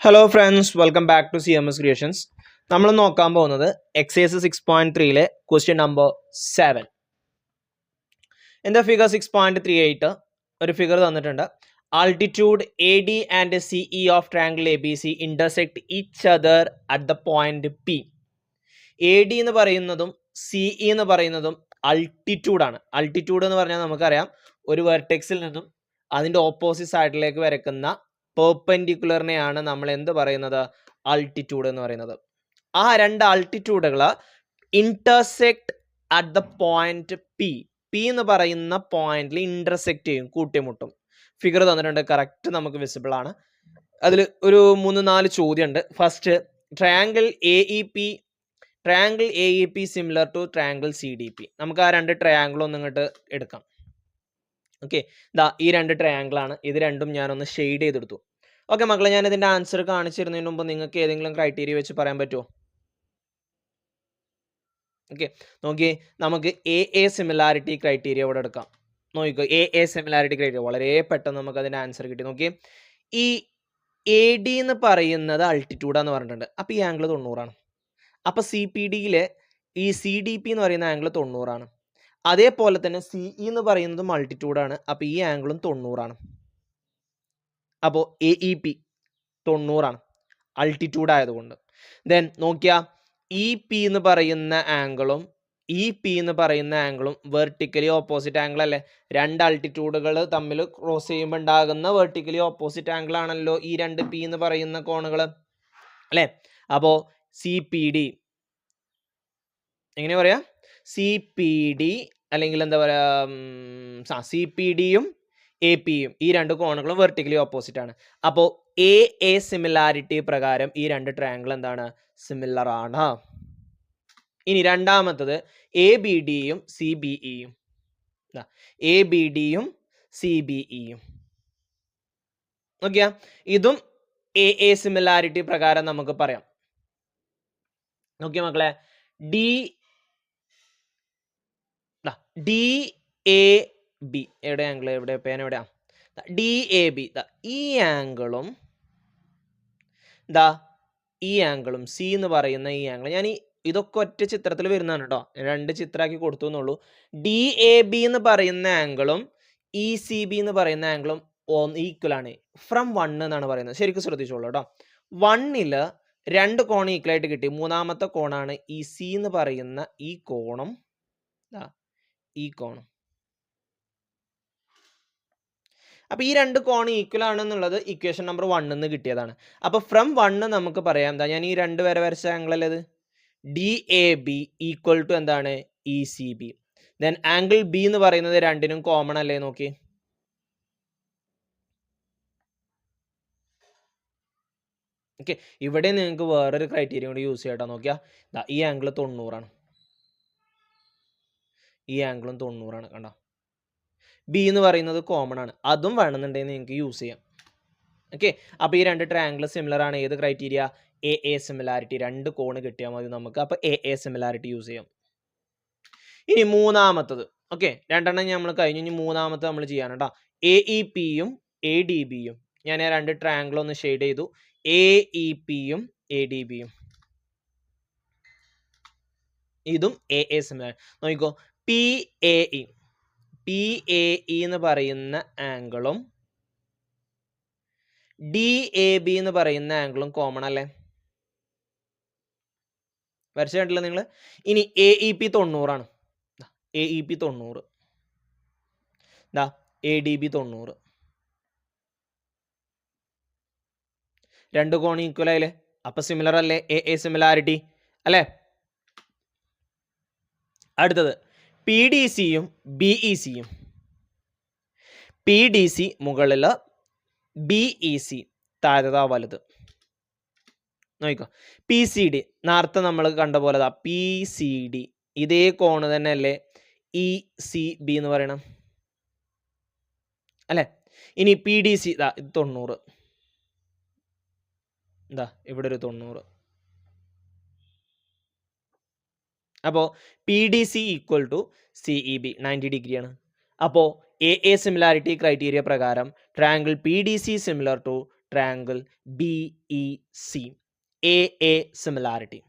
Hello friends, welcome back to CMS creations. നമ്മൾ നോക്കാൻ പോകുന്നത് എക്സൈസ് 6.3-ലെ ക്വസ്റ്റ്യൻ നമ്പർ 7. എന്താ ഫിഗർ 6.38 ഒരു ഫിഗർ തന്നിട്ടുണ്ട്. Altitude AD and CE of triangle ABC intersect each other at the point P. AD എന്ന് പറയുന്നതും CE എന്ന് പറയുന്നതും അൾട്ടിറ്റ്യൂഡാണ്. അൾട്ടിറ്റ്യൂഡ് എന്ന് പറഞ്ഞാൽ നമുക്കറിയാം, ഒരു വെർട്ടെക്സിൽ നിന്നും അതിൻ്റെ ഓപ്പോസിറ്റ് സൈഡിലേക്ക് വരയ്ക്കുന്ന പെർപെൻഡിക്കുലറിനെയാണ് നമ്മൾ എന്ത് പറയുന്നത്, ആൾട്ടിറ്റ്യൂഡ് എന്ന് പറയുന്നത്. ആ രണ്ട് ആൾട്ടിറ്റ്യൂഡുകൾ intersect at the point P എന്ന് പറയുന്ന പോയിന്റിൽ ഇന്റർസെക്ട് ചെയ്യും, കൂട്ടിമുട്ടും. ഫിഗർ തന്നിട്ടുണ്ട്, കറക്റ്റ് നമുക്ക് വിസിബിൾ ആണ്. അതിൽ ഒരു 3-4 ചോദ്യമുണ്ട്. First, triangle AEP similar to triangle CDP. നമുക്ക് ആ രണ്ട് ട്രയാങ്കിൾ ഒന്ന് ഇങ്ങോട്ട് എടുക്കാം. ഓക്കെ, ഈ രണ്ട് ട്രയാങ്കിൾ ആണ്. ഇത് രണ്ടും ഞാനൊന്ന് ഷെയ്ഡ് ചെയ്തെടുത്തു. ഓക്കെ മക്കളെ, ഞാൻ ഇതിന്റെ ആൻസർ കാണിച്ചിരുന്നതിന് മുമ്പ് നിങ്ങൾക്ക് ഏതെങ്കിലും ക്രൈറ്റീരിയ വെച്ച് പറയാൻ പറ്റുമോ? ഓക്കെ, നോക്കിയേ, നമുക്ക് AA സിമിലാരിറ്റി ക്രൈറ്റീരിയ ഇവിടെ എടുക്കാം. നോക്കിക്കോ, AA സിമിലാരിറ്റി ക്രൈറ്റീരിയ വളരെ പെട്ടെന്ന് നമുക്ക് അതിന്റെ ആൻസർ കിട്ടി. നോക്കിയേ, ഈ AD എന്ന് പറയുന്നത് അൾട്ടിറ്റ്യൂഡാന്ന് പറഞ്ഞിട്ടുണ്ട്. അപ്പോൾ ഈ ആംഗിൾ 90 ആണ്. അപ്പോൾ CPDയിലെ ഈ CDP എന്ന് പറയുന്ന ആംഗിൾ 90 ആണ്. അതേപോലെ തന്നെ CE എന്ന് പറയുന്നതും അൾട്ടിറ്റ്യൂഡാണ്. അപ്പോൾ ഈ ആംഗിളും 90 ആണ്. അപ്പോൾ AEP 90 ആണ്, അൾട്ടിറ്റ്യൂഡ് ആയതുകൊണ്ട്. ദെൻ നോക്കിയാ, EP എന്ന് പറയുന്ന ആംഗിളും EP എന്ന് പറയുന്ന ആംഗിളും വെർട്ടിക്കലി ഓപ്പോസിറ്റ് ആംഗിൾ അല്ലേ? രണ്ട് അൾട്ടിറ്റ്യൂഡുകൾ തമ്മിൽ ക്രോസ് ചെയ്യുമ്പോൾ ഉണ്ടാകുന്ന വെർട്ടിക്കലി ഓപ്പോസിറ്റ് ആംഗിൾ ആണല്ലോ ഈ രണ്ട് P എന്ന് പറയുന്ന കോണുകൾ അല്ലേ? അപ്പോൾ CPD എങ്ങനെ പറയാ, CPD അല്ലെങ്കിൽ എന്താ പറയാ, CPDയും APയും ഈ രണ്ട് കോണുകളും വെർട്ടിക്കലി ഓപ്പോസിറ്റ് ആണ്. അപ്പോൾ AA സിമിലാരിറ്റി പ്രകാരം ഈ രണ്ട് ട്രയാങ്കിൾ എന്താണ്, സിമിലർ ആണ്. ഇനി രണ്ടാമത്തത് ABDയും CBEയും. ABDയും CBEയും നോക്കിയാ, ഇതും AA സിമിലാരിറ്റി പ്രകാരം നമുക്ക് പറയാം. നോക്കിയ മക്കളെ, DAB എവിടെ ആംഗിൾ, എവിടെ പേന എവിടെയാ, DAB ഈ ആംഗിളും ഈ ആംഗിളും C എന്ന് പറയുന്ന ഈ ആംഗിൾ, ഞാൻ ഇതൊക്കെ ഒറ്റ ചിത്രത്തിൽ വരുന്നതാണ് കേട്ടോ, രണ്ട് ചിത്രമാക്കി കൊടുത്തു എന്നുള്ളൂ. DAB എന്ന് പറയുന്ന ആംഗിളും ECB എന്ന് പറയുന്ന ആംഗിളും ഈക്വൽ ആണ്. ഫ്രം 1 എന്നാണ് പറയുന്നത്. ശരിക്കും ശ്രദ്ധിച്ചോളൂ കേട്ടോ. 1ൽ രണ്ട് കോൺ ഈക്വൽ ആയിട്ട് കിട്ടി. മൂന്നാമത്തെ കോണാണ് ഈ C എന്ന് പറയുന്ന ഈ കോണും ഈ കോണും. അപ്പോൾ ഈ രണ്ട് കോൺ ഈക്വൽ ആണെന്നുള്ളത് ഇക്വേഷൻ നമ്പർ 1 നിന്ന് കിട്ടിയതാണ്. അപ്പോൾ ഫ്രം 1 നമുക്ക് പറയാം, ഞാൻ ഈ രണ്ട് വര വരച്ച ആംഗിൾ അല്ലേ ഇത്, DAB ഈക്വൽ ടു എന്താണ്, ECB. ദെൻ ആംഗിൾ B എന്ന് പറയുന്നത് രണ്ടിനും കോമൺ അല്ലേ? നോക്കി, ഓക്കെ, ഇവിടെ നിങ്ങൾക്ക് വേറൊരു ക്രൈറ്റീരിയ കൂടി യൂസ് ചെയ്യട്ടോ. നോക്കിയാ, ഈ ആംഗിൾ 90 ആണ്, ഈ ആംഗിളും 90 ആണ്. കണ്ടോ, B എന്ന് പറയുന്നത് കോമൺ ആണ്, അതും വേണമെന്നുണ്ടെങ്കിൽ നിങ്ങൾക്ക് യൂസ് ചെയ്യാം. ഓക്കെ, അപ്പോൾ ഈ രണ്ട് ട്രയാങ്കിൾ സിമിലർ ആണ്. ഏത് ക്രൈറ്റീരിയ, AA സിമിലാരിറ്റി. രണ്ട് കോണ് കിട്ടിയാൽ മതി നമുക്ക്. അപ്പോൾ AA സിമിലാരിറ്റി യൂസ് ചെയ്യാം. ഇനി മൂന്നാമത്തത്, ഓക്കെ, രണ്ടെണ്ണം നമ്മൾ കഴിഞ്ഞു. ഇനി മൂന്നാമത്തെ നമ്മൾ ചെയ്യാൻ കേട്ടോ, AEPയും ADBയും. ഞാൻ രണ്ട് ട്രയാങ്കിൾ ഒന്ന് ഷെയ്ഡ് ചെയ്തു, AEPയും ADBയും. ഇതും AA സിമിലാർ. നോക്കിക്കോ, PAE എന്ന് പറയുന്ന ആംഗിളും DAB എന്ന് പറയുന്ന ആംഗിളും കോമൺ അല്ലേ? വരച്ച കണ്ടില്ല നിങ്ങൾ. ഇനി AEP 90 ആണ്. AEP 90, ADB 90. രണ്ട് കോൺ ഈക്വൽ ആയില്ലേ? അപ്പൊ സിമിലർ അല്ലേ? AA സിമിലാരിറ്റി അല്ലേ? അടുത്തത് PDCയും BECയും. PDC മുകളിൽ, BEC താഴെ വലുത്. നോക്കിക്കോ, PCD നേരത്തെ നമ്മൾ കണ്ട പോലെ PCD ഇതേ കോണ് തന്നെ അല്ലേ ECB എന്ന് പറയണം അല്ലേ? ഇനി PDC ഇത് 90, ഇവിടെ ഒരു 90. അപ്പോൾ PDC equal to CEB 90 degree ആണ്. അപ്പോൾ AA സിമിലാരിറ്റി ക്രൈറ്റീരിയ പ്രകാരം triangle PDC similar to triangle BEC. A similarity.